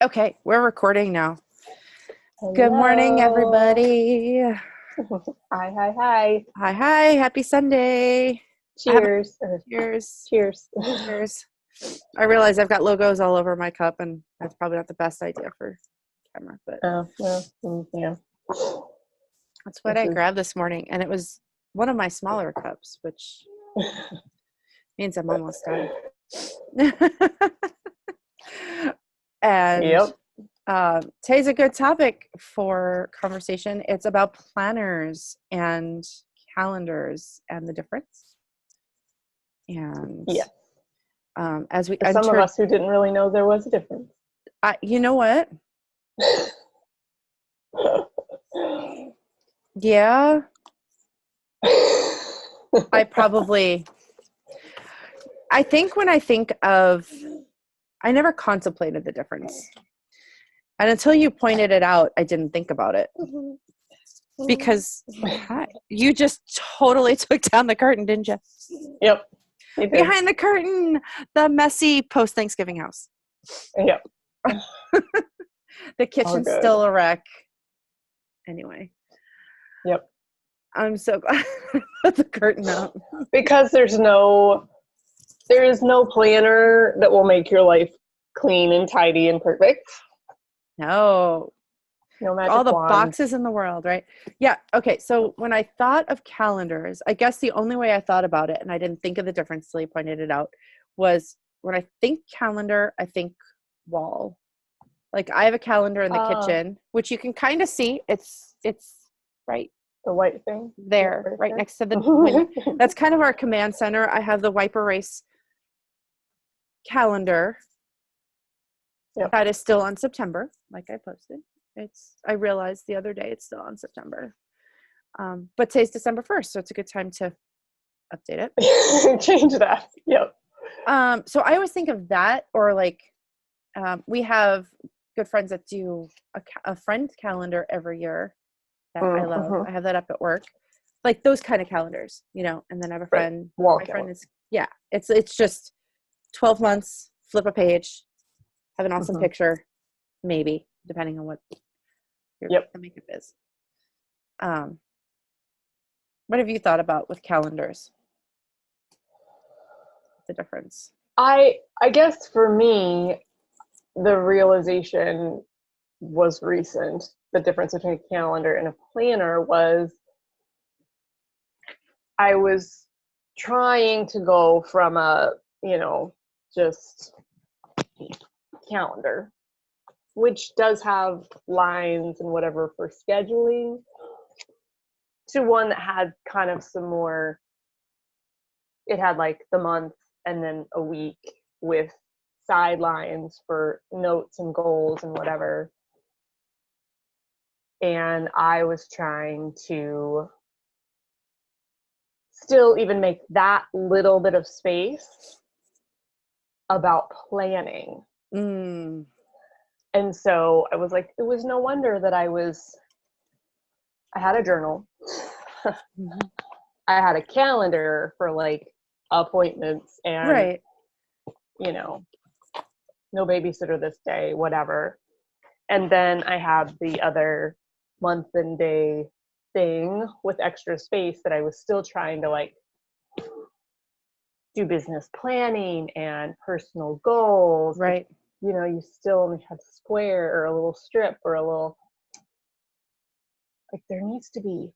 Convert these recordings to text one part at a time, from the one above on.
Okay, we're recording now. Good morning, Hello. everybody. Hi, hi, hi. Hi, hi. Happy Sunday. I have Cheers. cheers. Cheers. Cheers. I realize I've got logos all over my cup, and that's probably not the best idea for camera, but Yeah. that's what I grabbed this morning, and it was one of my smaller cups, which means I'm almost done. And Yep. today's a good topic for conversation. It's about planners and calendars and the difference. And Yeah. as we For some of entered, us who didn't really know there was a difference. you know what? Yeah, I think when I think of, I never contemplated the difference. And until you pointed it out, I didn't think about it. Because you just totally took down the curtain, didn't you? Yep. Behind the curtain, the messy post-Thanksgiving house. Yep. The kitchen's still a wreck. Anyway. Yep. I'm so glad I put the curtain up. Because there is no planner that will make your life clean and tidy and perfect. No. No magic all the wand. Boxes in the world, right? Yeah. Okay. So when I thought of calendars, I guess the only way I thought about it, and I didn't think of the difference till you pointed it out, was when I think calendar, I think wall. Like I have a calendar in the kitchen, which you can kind of see. It's right. The white thing there, right next to the window. That's kind of our command center. I have the Wipe Erase calendar. Yep. That is still on September, like I posted. I realized the other day it's still on September. But today's December 1st, so it's a good time to update it. Change that. Yep. So I always think of that, or like we have good friends that do a friend calendar every year that I love. I have that up at work. Like those kind of calendars, and then I have a friend. Wall my calendar. Friend is, it's just 12 months, flip a page, have an awesome picture, maybe, depending on what your makeup is. What have you thought about with calendars? The difference? I guess for me, the realization was recent. The difference between a calendar and a planner was I was trying to go from a, just calendar, which does have lines and whatever for scheduling, to one that had kind of some more, it had like the month and then a week with sidelines for notes and goals and whatever. And I was trying to still even make that little bit of space about planning. And so I was like, it was no wonder that I had a journal. I had a calendar for like appointments and, no babysitter this day, whatever. And then I have the other month and day thing with extra space that I was still trying to like do business planning and personal goals. Right. You still only have a square or a little strip or a little, like there needs to be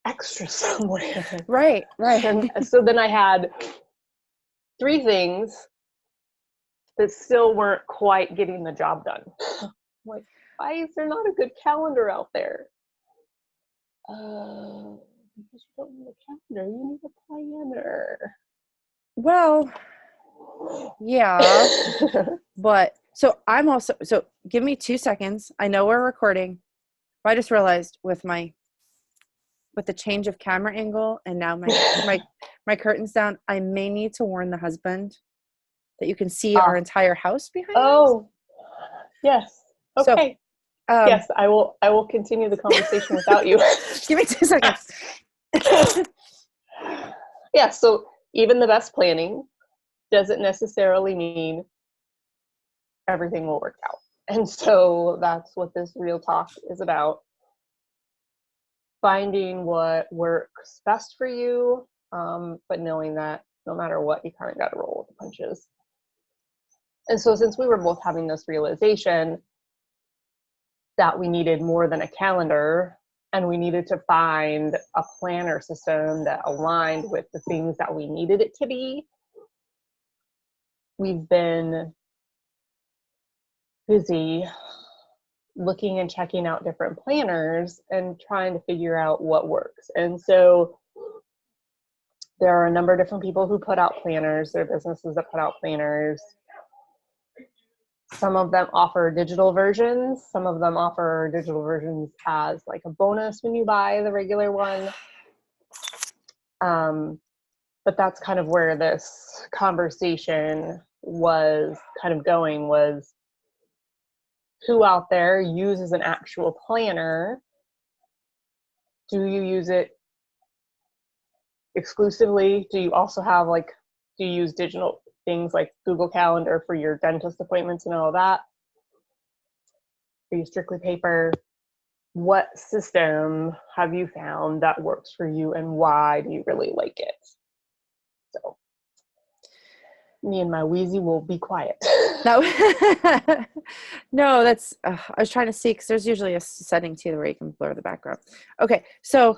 extra somewhere. Right. And so then I had 3 things that still weren't quite getting the job done. Like, why is there not a good calendar out there? Because you don't need a calendar, you need a planner. Well, yeah, but so give me 2 seconds. I know we're recording. I just realized with the change of camera angle and now my curtains down, I may need to warn the husband that you can see our entire house behind us. Yes. Okay. So, yes, I will continue the conversation without you. Give me 2 seconds. Yeah, so even the best planning doesn't necessarily mean everything will work out. And so that's what this real talk is about. Finding what works best for you, but knowing that no matter what, you kind of got to roll with the punches. And so since we were both having this realization that we needed more than a calendar, and we needed to find a planner system that aligned with the things that we needed it to be, we've been busy looking and checking out different planners and trying to figure out what works. And so there are a number of different people who put out planners. There are businesses that put out planners. Some of them offer digital versions. Some of them offer digital versions as like a bonus when you buy the regular one. But that's kind of where this conversation was kind of going, was who out there uses an actual planner? Do you use it exclusively? Do you also have do you use digital things like Google Calendar for your dentist appointments and all that? Are you strictly paper? What system have you found that works for you, and why do you really like it? So me and my wheezy will be quiet. No, no, that's, I was trying to see, because there's usually a setting too where you can blur the background. Okay, so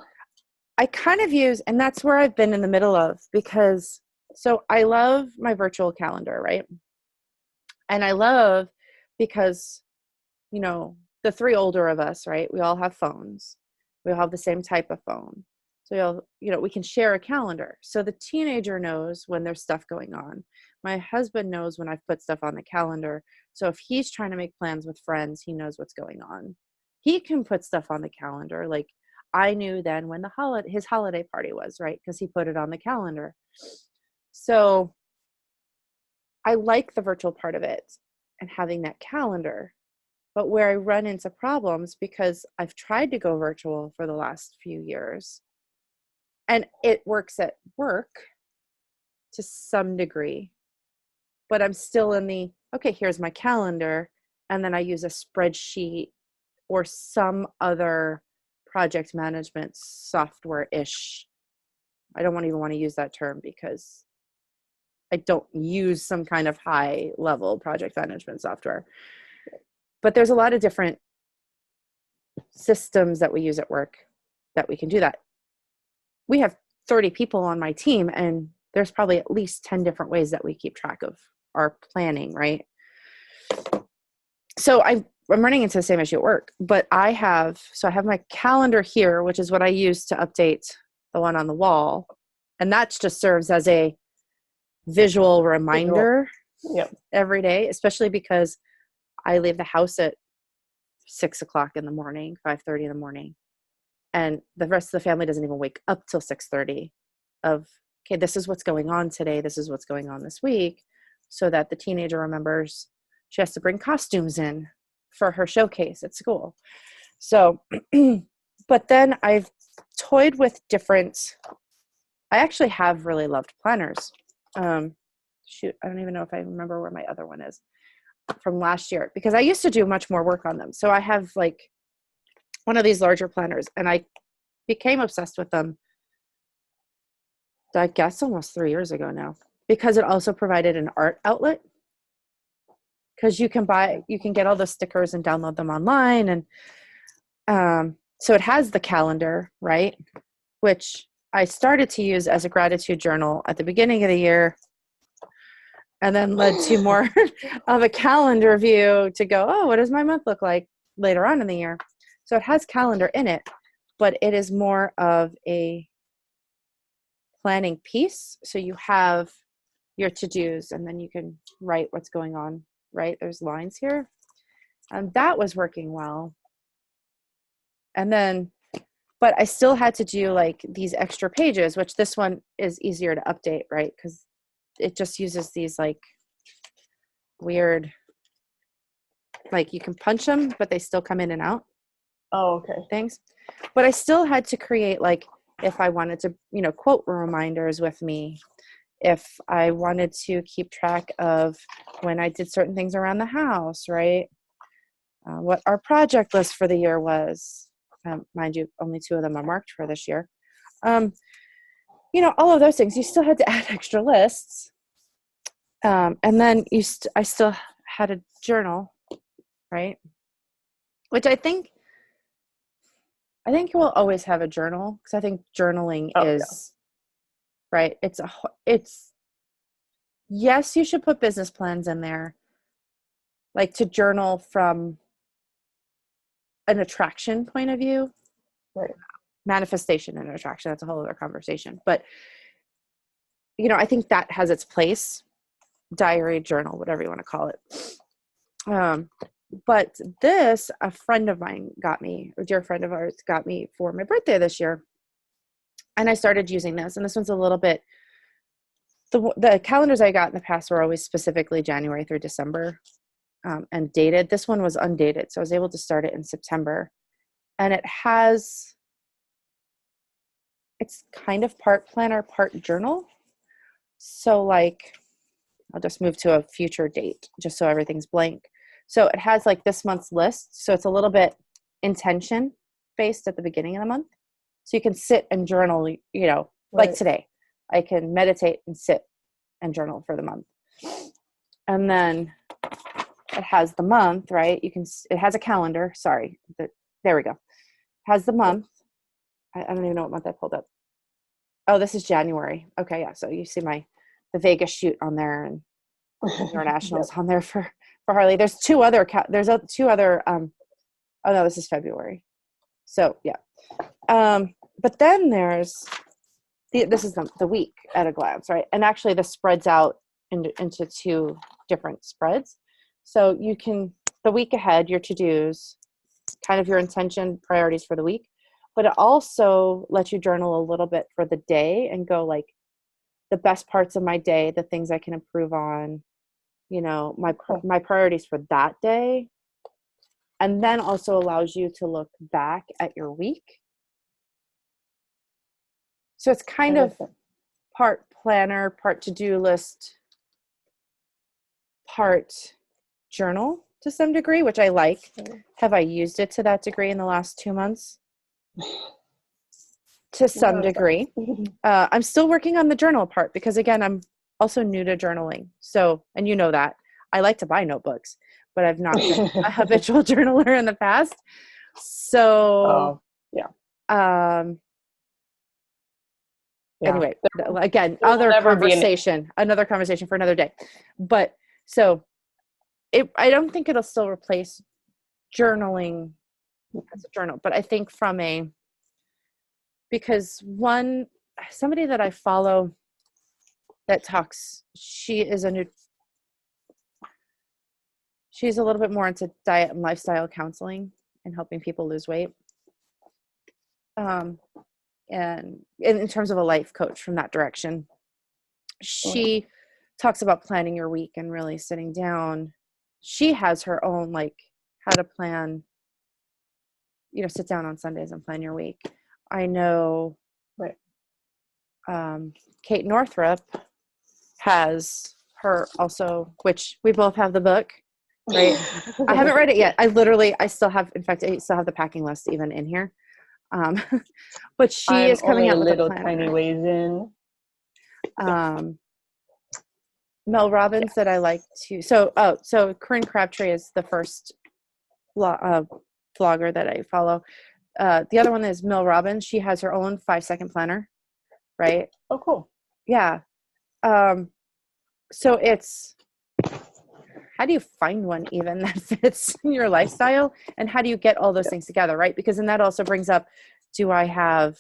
I kind of use, and that's where I've been in the middle of, because, so I love my virtual calendar, right? And I love because, the three older of us, right? We all have phones. We all have the same type of phone. So we all, we can share a calendar. So the teenager knows when there's stuff going on. My husband knows when I've put stuff on the calendar. So if he's trying to make plans with friends, he knows what's going on. He can put stuff on the calendar. Like I knew then when his holiday party was, right? Because he put it on the calendar. So I like the virtual part of it and having that calendar. But where I run into problems, because I've tried to go virtual for the last few years, and it works at work to some degree, but I'm still in okay, here's my calendar, and then I use a spreadsheet or some other project management software-ish. I don't even want to use that term because I don't use some kind of high-level project management software. But there's a lot of different systems that we use at work that we can do that. We have 30 people on my team, and there's probably at least 10 different ways that we keep track of our planning, right? So I'm running into the same issue at work, but I have my calendar here, which is what I use to update the one on the wall. And that just serves as a visual reminder every day, especially because I leave the house at 6 o'clock in the morning, 5:30 in the morning. And the rest of the family doesn't even wake up till 6:30 okay, this is what's going on today. This is what's going on this week, so that the teenager remembers she has to bring costumes in for her showcase at school. So, but then I've toyed with I actually have really loved planners. I don't even know if I remember where my other one is from last year, because I used to do much more work on them. So I have one of these larger planners, and I became obsessed with them, I guess almost 3 years ago now, because it also provided an art outlet, because you can get all the stickers and download them online. And so it has the calendar, right? Which I started to use as a gratitude journal at the beginning of the year, and then led to more of a calendar view to go, oh, what does my month look like later on in the year? So it has calendar in it, but it is more of a planning piece. So you have your to-dos, and then you can write what's going on, right? There's lines here. And that was working well. And then, but I still had to do these extra pages, which this one is easier to update, right? Because it just uses these weird, you can punch them, but they still come in and out. Oh, okay. Things. But I still had to create, if I wanted to, quote reminders with me, if I wanted to keep track of when I did certain things around the house, right? What our project list for the year was. Mind you, only 2 of them are marked for this year. All of those things. You still had to add extra lists. And then I still had a journal, right? Which I think you'll always have a journal, because I think journaling is right. It's yes, you should put business plans in there, like to journal from an attraction point of view, Right. Manifestation and attraction. That's a whole other conversation. But I think that has its place. Diary, journal, whatever you want to call it. But this, a friend of mine got me, a dear friend of ours got me for my birthday this year. And I started using this. And this one's a little bit, the calendars I got in the past were always specifically January through December and dated. This one was undated. So I was able to start it in September. And it's kind of part planner, part journal. So like, I'll just move to a future date just so everything's blank. So it has like this month's list. So it's a little bit intention based at the beginning of the month. So you can sit and journal, like today, I can meditate and sit and journal for the month. And then it has the month, right? It has a calendar. Sorry. There we go. It has the month. I don't even know what month I pulled up. Oh, this is January. Okay. Yeah. So you see the Vegas shoot on there, and internationals on there for Harley. There's two other, oh no, this is February. So yeah. But then there's, this is the week at a glance, right? And actually this spreads out into 2 different spreads. So you can, the week ahead, your to-dos, kind of your intention, priorities for the week, but it also lets you journal a little bit for the day and go like the best parts of my day, the things I can improve on, my priorities for that day. And then also allows you to look back at your week. So it's kind of part planner, part to-do list, part journal to some degree, which I like. Have I used it to that degree in the last 2 months? To some degree. I'm still working on the journal part because, again, I'm also new to journaling. So, and you know that. I like to buy notebooks, but I've not been a habitual journaler in the past. So, anyway, again, another conversation for another day. But so I don't think it'll still replace journaling as a journal, but I think because somebody that I follow that talks, she's a little bit more into diet and lifestyle counseling and helping people lose weight. And in terms of a life coach from that direction, she talks about planning your week and really sitting down. She has her own, like, how to plan, sit down on Sundays and plan your week. I know Kate Northrup has her also, which we both have the book, right? I haven't read it yet. I still have the packing list even in here. But she is coming out with a planner. Tiny ways in. Mel Robbins that I like to, so Corinne Crabtree is the first vlogger that I follow. The other one is Mel Robbins. She has her own 5-second planner, right? Oh, cool. Yeah. So it's, how do you find one even that fits your lifestyle, and how do you get all those things together, right? Because then that also brings up, do I have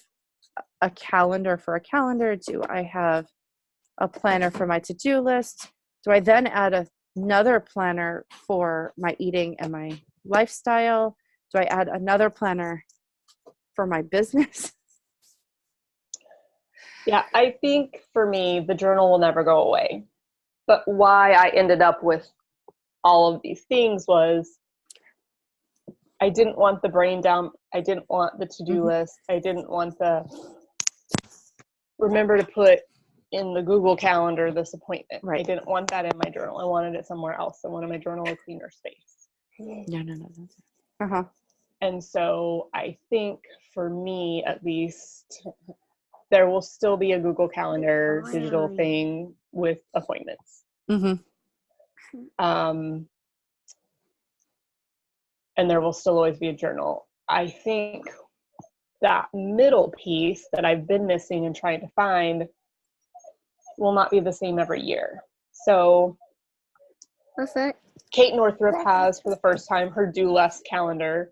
a calendar for a calendar? Do I have a planner for my to-do list? Do I then add another planner for my eating and my lifestyle? Do I add another planner for my business? Yeah, I think for me, the journal will never go away. But why I ended up with all of these things was I didn't want the brain dump. I didn't want the to-do list. I didn't want the remember to put in the Google Calendar this appointment. Right. I didn't want that in my journal. I wanted it somewhere else. I wanted my journal a cleaner space. No. Uh-huh. And so I think for me, at least, there will still be a Google Calendar digital thing with appointments. Mm-hmm. And there will still always be a journal. I think that middle piece that I've been missing and trying to find will not be the same every year. So Perfect. Kate Northrup has, for the first time, her Do Less calendar,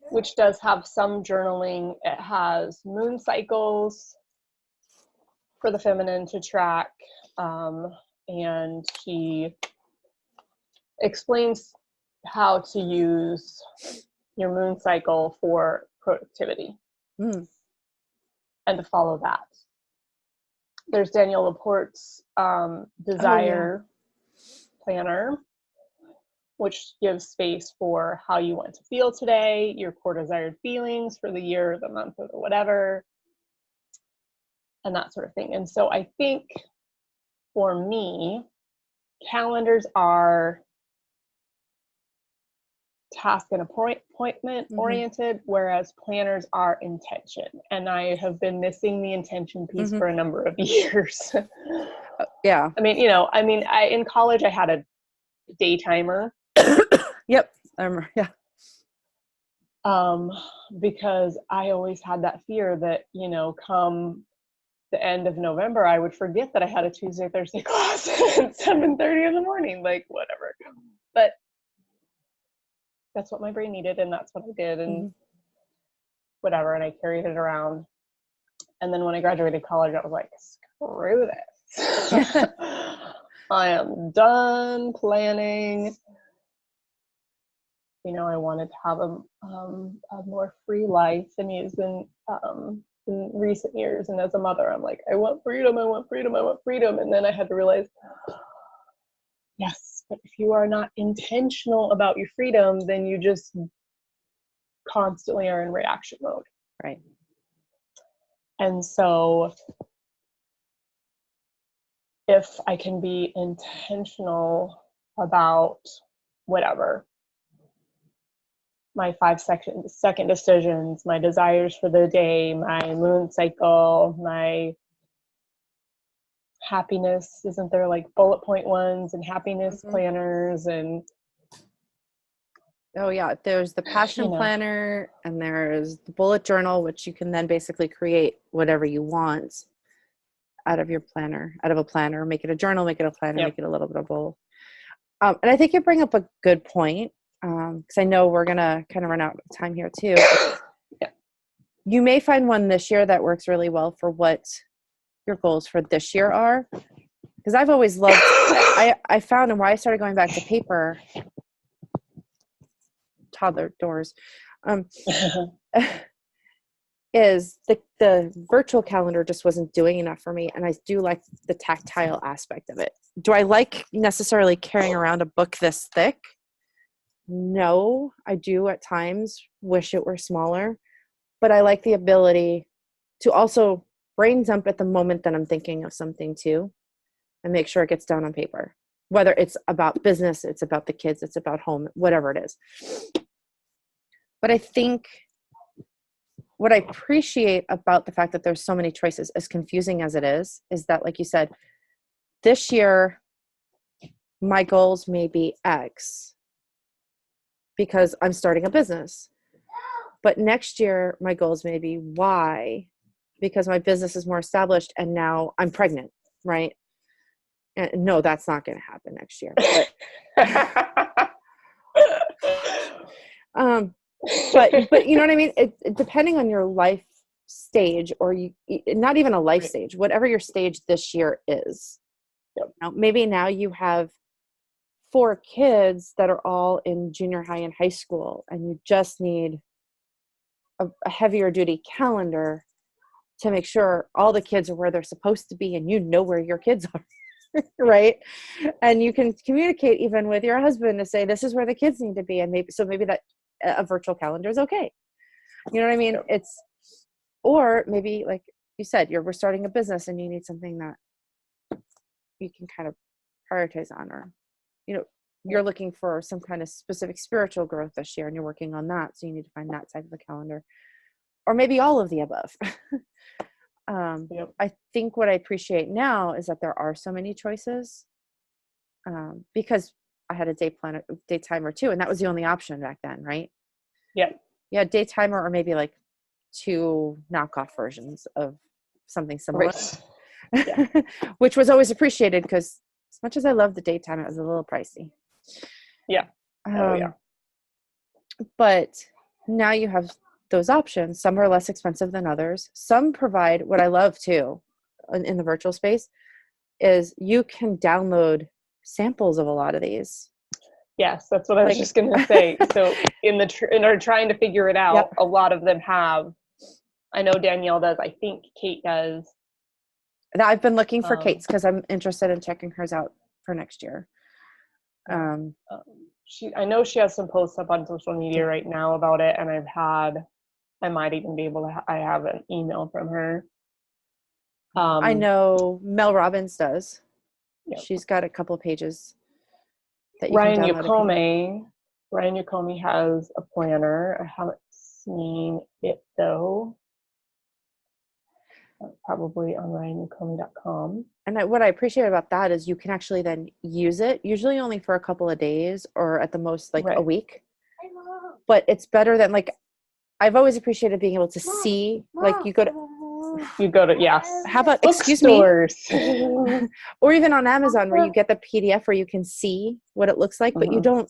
which does have some journaling. It has moon cycles for the feminine to track, and he explains how to use your moon cycle for productivity and to follow that. There's Danielle Laporte's Desire Planner, which gives space for how you want to feel today, your core desired feelings for the year, the month, or the whatever, and that sort of thing. And so I think for me, calendars are task and appointment oriented, whereas planners are intention. And I have been missing the intention piece for a number of years. Yeah. In college I had a day timer. Yep. Yeah. Because I always had that fear that, come the end of November, I would forget that I had a Tuesday, Thursday class at 7:30 in the morning, like whatever. But that's what my brain needed, and that's what I did, and whatever, and I carried it around. And then when I graduated college, I was like, screw this. I am done planning. I wanted to have a more free life, and in recent years, and as a mother, I'm like, I want freedom. And then I had to realize, yes, but if you are not intentional about your freedom, then you just constantly are in reaction mode. Right. And so if I can be intentional about whatever, my 5-second decisions, my desires for the day, my moon cycle, my happiness, isn't there like bullet point ones and happiness planners? And oh yeah, there's the passion planner, and there's the bullet journal, which you can then basically create whatever you want out of a planner, make it a journal, make it a planner, make it a little bit of both. And I think you bring up a good point, because I know we're gonna kind of run out of time here too. You may find one this year that works really well for what your goals for this year are, because I've always loved I found, and why I started going back to paper, toddler doors, is the virtual calendar just wasn't doing enough for me, and I do like the tactile aspect of it. Do I like necessarily carrying around a book this thick? No, I do at times wish it were smaller, but I like the ability to also brain dump at the moment that I'm thinking of something too, and make sure it gets down on paper, whether it's about business, it's about the kids, it's about home, whatever it is. But I think what I appreciate about the fact that there's so many choices, as confusing as it is that, like you said, this year my goals may be X because I'm starting a business, but next year my goals may be Y because my business is more established and now I'm pregnant, right? And no, that's not going to happen next year. But you know what I mean? It depending on your life stage, or not even a life stage, whatever your stage this year is. Maybe now you have 4 kids that are all in junior high and high school, and you just need a heavier duty calendar to make sure all the kids are where they're supposed to be, and you know where your kids are. Right. And you can communicate even with your husband to say, this is where the kids need to be. And maybe that a virtual calendar is okay. You know what I mean? Or maybe, like you you said, we're starting a business and you need something that you can kind of prioritize on, or, you're looking for some kind of specific spiritual growth this year and you're working on that. So you need to find that side of the calendar, or maybe all of the above. Yep. I think what I appreciate now is that there are so many choices, because I had a day timer too. And that was the only option back then, right? Yeah. Yeah. Day timer, or maybe like 2 knockoff versions of something similar, Right. which was always appreciated, because as much as I love the daytime, it was a little pricey. Yeah. Oh, yeah. But now you have those options. Some are less expensive than others. Some provide, what I love too in the virtual space, is you can download samples of a lot of these. Yes, that's what I was just going to say. So in our trying to figure it out, Yep. a lot of them have. I know Danielle does. I think Kate does. I've been looking for Kate's because I'm interested in checking hers out for next year. I know she has some posts up on social media right now about it, and I might even be able to. I have an email from her. I know Mel Robbins does. Yep. She's got a couple of pages that you Ryan can download. Ryan Yukome has a planner. I haven't seen it though. Probably on RyanYukome.com. And what I appreciate about that is you can actually then use it, usually only for a couple of days, or at the most like a week. But it's better than, like, I've always appreciated being able to see, like you go to yes. How about bookstores? Or even on Amazon, where you get the PDF where you can see what it looks like, but you don't,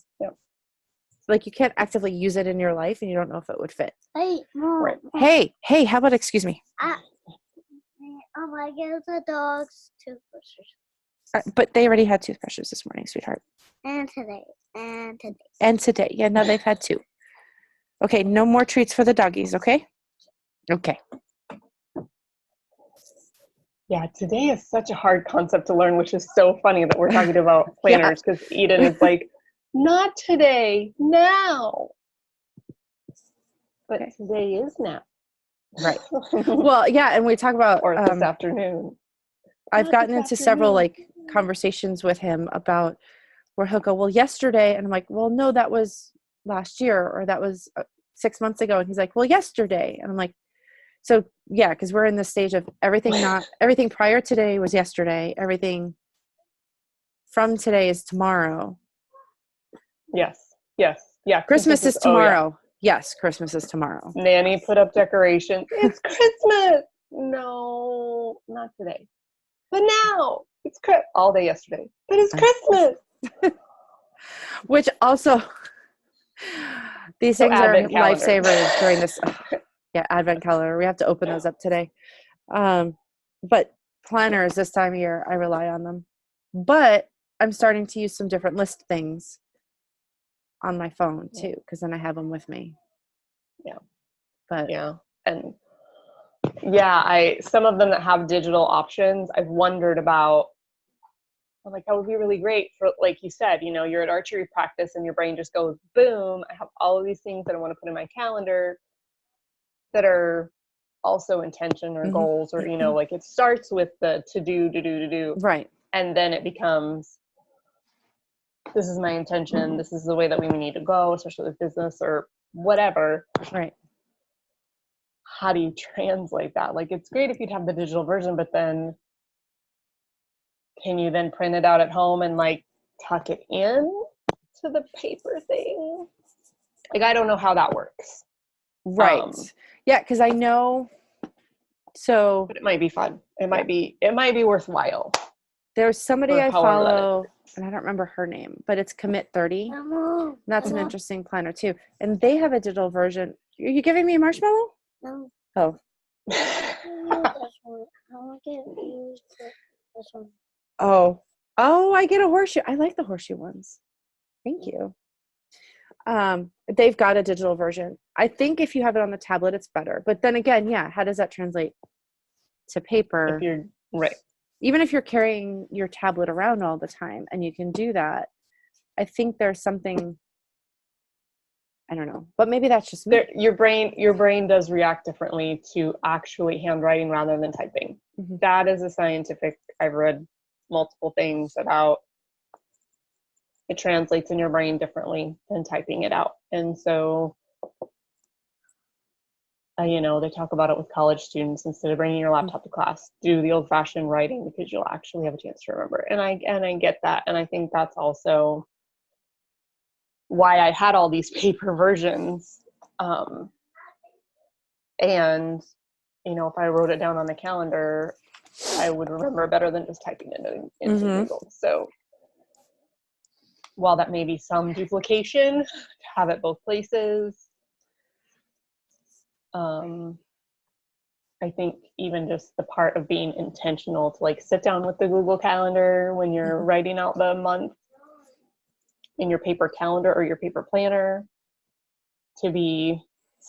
like, you can't actively use it in your life and you don't know if it would fit. Hey, Mom. Right. Hey, how about excuse me? Oh my God, the dog's toothbrushes. But they already had toothbrushes this morning, sweetheart. And today. And today. And today. Yeah, no, they've had 2. Okay, no more treats for the doggies, okay? Okay. Yeah, today is such a hard concept to learn, which is so funny that we're talking about planners, because Eden is like, not today, now. But today is now. Right. Well, yeah, and we talk about or this afternoon. I've gotten into several like conversations with him about where he'll go, well, yesterday, and I'm like, well, no, that was last year, or that was 6 months ago, and he's like, well, yesterday, and I'm like, so yeah, because we're in the stage of everything prior to today was yesterday, everything from today is tomorrow. Yes. Yeah. Christmas is tomorrow. Yes, Christmas is tomorrow. Nanny put up decorations. It's Christmas. No, not today. But now it's all day yesterday. But it's Christmas. Which also, these things are lifesavers during this. Advent calendar. We have to open those up today. But planners this time of year, I rely on them. But I'm starting to use some different list things on my phone too, because then I have them with me. Yeah. But and some of them that have digital options, I've wondered about. I'm like, that would be really great for, like you said, you're at archery practice and your brain just goes, boom, I have all of these things that I want to put in my calendar that are also intention or goals, or, like it starts with the to do. Right. And then it becomes, this is my intention. This is the way that we need to go, especially with business or whatever. Right. How do you translate that? Like, it's great if you'd have the digital version, but then can you then print it out at home and like tuck it in to the paper thing? Like, I don't know how that works. Right. Yeah. Cause I know, but it might be fun. It might be worthwhile. There's somebody I follow, and I don't remember her name, but it's Commit 30. That's an interesting planner too. And they have a digital version. Are you giving me a marshmallow? No. Oh. Oh, I get a horseshoe. I like the horseshoe ones. Thank you. They've got a digital version. I think if you have it on the tablet, it's better. But then again, how does that translate to paper? If you're right. Even if you're carrying your tablet around all the time and you can do that, I think there's something I don't know, but maybe that's just me. Your brain does react differently to actually handwriting rather than typing. Mhm. That is a scientific, I've read multiple things about it translates in your brain differently than typing it out. And so, they talk about it with college students. Instead of bringing your laptop to class, do the old-fashioned writing because you'll actually have a chance to remember. And I get that. And I think that's also why I had all these paper versions. And, if I wrote it down on the calendar, I would remember better than just typing it into Google. So while that may be some duplication, to have it both places, I think even just the part of being intentional to like sit down with the Google Calendar when you're writing out the month in your paper calendar or your paper planner, to be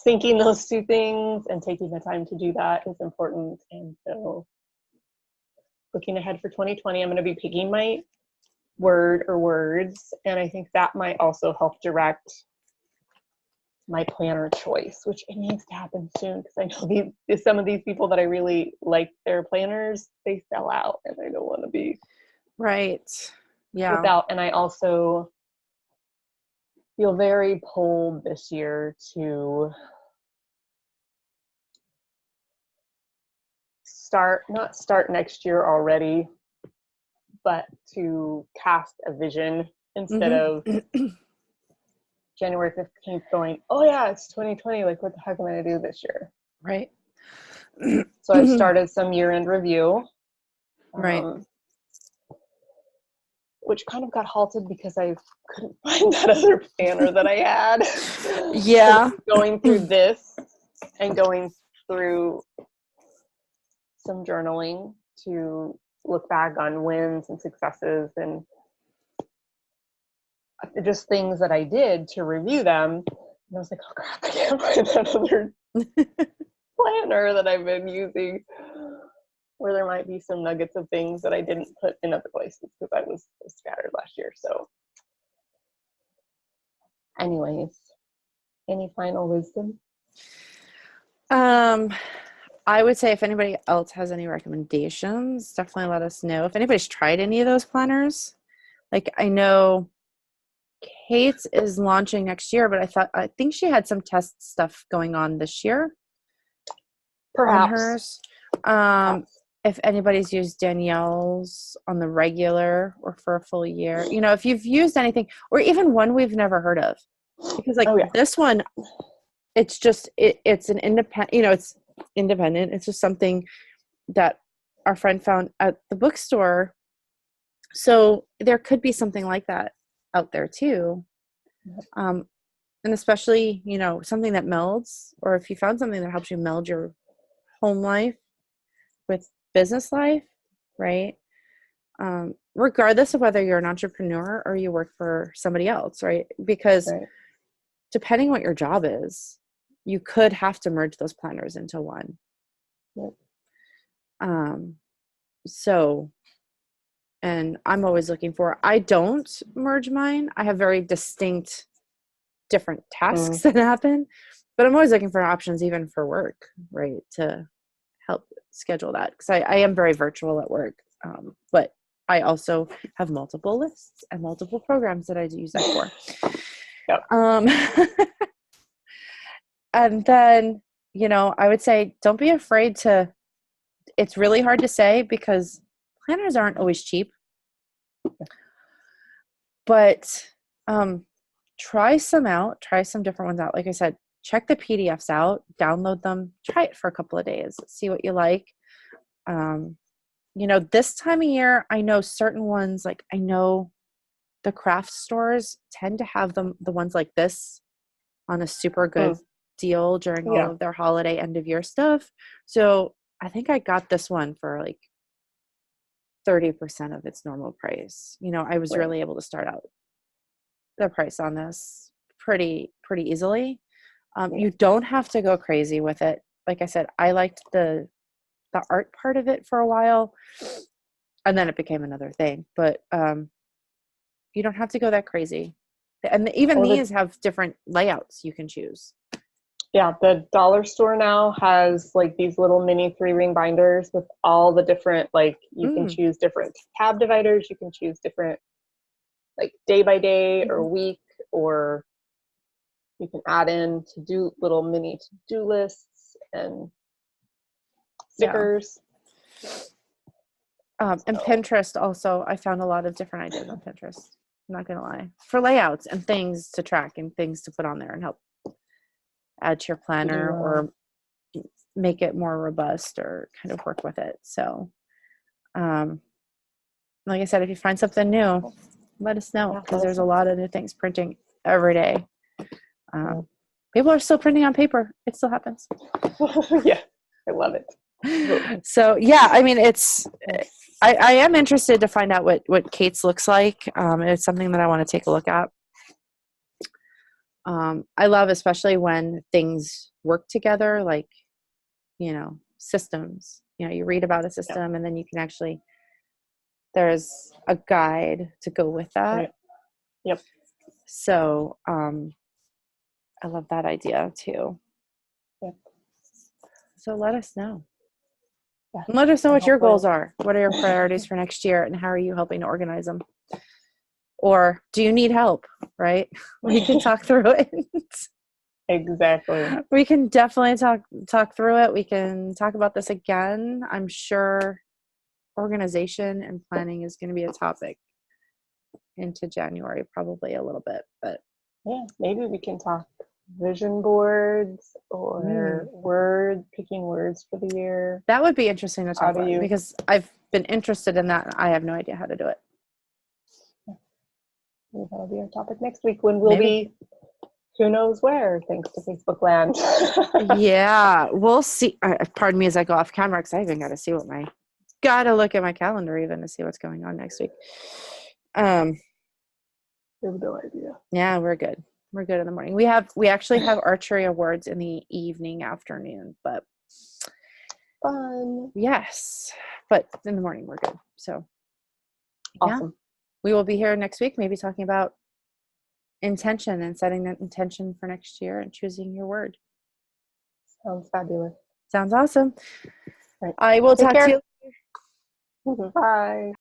syncing those two things and taking the time to do that is important. And so looking ahead for 2020, I'm going to be picking my word or words, and I think that might also help direct my planner choice, which it needs to happen soon because I know some of these people that I really like their planners, they sell out and I don't want to be Right. Yeah. without. And I also feel very pulled this year to not start next year already, but to cast a vision instead of January 15th going, oh yeah, it's 2020. Like, what the heck am I going to do this year? Right. So I started some year-end review. Right. Which kind of got halted because I couldn't find that other planner that I had. Yeah. Going through this and going through some journaling to look back on wins and successes and just things that I did to review them. And I was like, oh crap, I can't find that other planner that I've been using, where there might be some nuggets of things that I didn't put in other places because I was scattered last year. So anyways, any final wisdom? I would say if anybody else has any recommendations, definitely let us know. If anybody's tried any of those planners, like I know Kate's is launching next year, but I think she had some test stuff going on this year. Perhaps. On hers. If anybody's used Danielle's on the regular or for a full year, if you've used anything or even one we've never heard of, because this one, it's just, it's an independent, it's independent. It's just something that our friend found at the bookstore. So there could be something like that out there too. And especially, something that melds, or if you found something that helps you meld your home life with business life, right? Regardless of whether you're an entrepreneur or you work for somebody else, right? Because depending what your job is, you could have to merge those planners into one. Yep. So, and I'm always looking I don't merge mine. I have very distinct, different tasks that happen, but I'm always looking for options even for work, right? To help schedule that. Because I am very virtual at work. But I also have multiple lists and multiple programs that I use that for. Yep. And then, I would say, don't be afraid to, it's really hard to say because planners aren't always cheap, but try some different ones out. Like I said, check the PDFs out, download them, try it for a couple of days, see what you like. This time of year, I know certain ones, like I know the craft stores tend to have the ones like this on a super good deal during all of their holiday end of year stuff. So I think I got this one for like 30% of its normal price. I was really able to start out the price on this pretty easily. You don't have to go crazy with it. Like I said, I liked the art part of it for a while, and then it became another thing. But you don't have to go that crazy. And even Or the- these have different layouts you can choose. Yeah, the dollar store now has like these little mini 3-ring binders with all the different, like you can choose different tab dividers, you can choose different like day by day or week, or you can add in little mini to-do lists and stickers. And Pinterest also, I found a lot of different ideas on Pinterest. I'm not gonna lie, for layouts and things to track and things to put on there and help add to your planner or make it more robust or kind of work with it. So, like I said, if you find something new, let us know, because there's a lot of new things printing every day. People are still printing on paper. It still happens. Yeah, I love it. So yeah, I mean, I am interested to find out what Kate's looks like. It's something that I want to take a look at. I love, especially when things work together, like, systems. You read about a system and then you can actually, there's a guide to go with that. Right. Yep. So I love that idea too. Yep. So let us know. Yeah. And let us know what your goals are. What are your priorities for next year, and how are you helping to organize them? Or do you need help? Right? We can talk through it. Exactly. We can definitely talk through it. We can talk about this again. I'm sure organization and planning is going to be a topic into January, probably a little bit, but yeah, maybe we can talk vision boards or picking words for the year. That would be interesting to talk about, because I've been interested in that and I have no idea how to do it. Maybe that'll be our topic next week, when we'll be who knows where, thanks to Facebook land. Yeah, we'll see. Pardon me as I go off camera, because I even got to see gotta look at my calendar even to see what's going on next week. We have no idea. Yeah, we're good. We're good in the morning. We actually have archery awards in the evening, afternoon, but fun. Yes, but in the morning we're good. So awesome. We will be here next week, maybe talking about intention and setting that intention for next year and choosing your word. Sounds fabulous. Sounds awesome. Right. I will talk to you. Bye.